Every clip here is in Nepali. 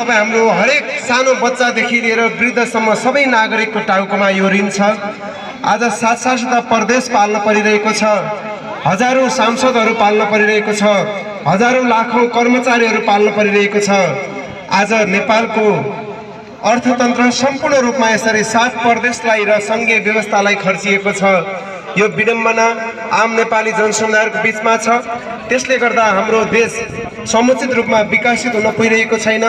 तपाईँ हाम्रो हरेक सानो बच्चादेखि लिएर वृद्धसम्म सबै नागरिकको टाउकोमा यो ऋण छ। आज 7-7 प्रदेश पाल्न परिरहेको छ, हजारौं सांसदहरू पाल्न परिरहेको छ, हजारौं लाखौं कर्मचारीहरू पाल्न परिरहेको छ। आज नेपालको अर्थतन्त्र सम्पूर्ण रूपमा यसरी 7 प्रदेशलाई र संघीय व्यवस्थालाई खर्चिएको छ। यो विडम्बना आम नेपाली जनसमुदायको बीचमा छ। त्यसले गर्दा हाम्रो देश समुचित रूपमा विकसित हुन पुगिरहेको छैन,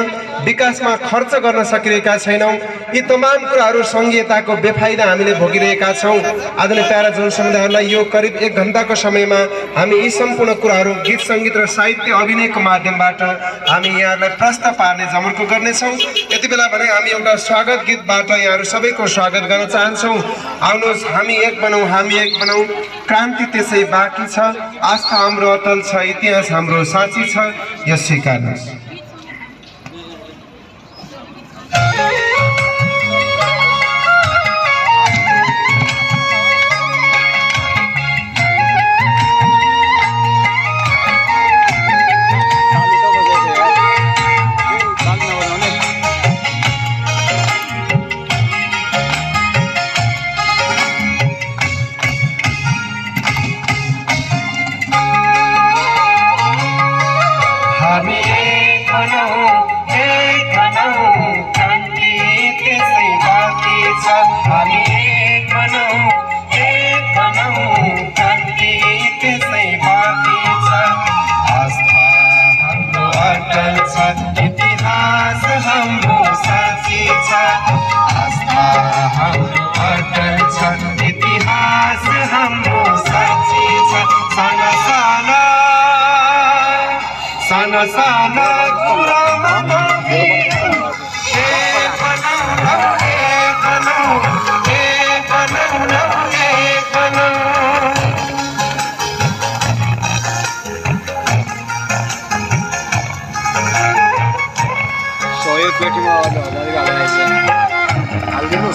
विकासमा खर्च गर्न सकिरहेका छैनौं। यी तमाम कुराहरू संघीयताको बेफाइदा हामीले भोगिरहेका छौं। आदरणीय प्यारा जनसमुदायहरूलाई यो करिब 1 घण्टाको समयमा हामी यी सम्पूर्ण कुराहरू गीत संगीत र साहित्य अभिनयको माध्यमबाट हामी यहाँहरूलाई प्रश्न पार्ने जमर्को गर्नेछौँ। यति बेला भने हामी एउटा स्वागत गीतबाट यहाँहरू सबैको स्वागत गर्न चाहन्छौँ। आउनुहोस्, हामी एक बनौँ, हामी एक बनौँ, क्रान्ति त्यसै बाँकी छ, आस्था हाम्रो अटल छ, इतिहास हाम्रो साँची छ, यो स्वीकार्नुहोस्। साना कुरामा माफी सहयोग पेटीमा हालिदिनुहोस्।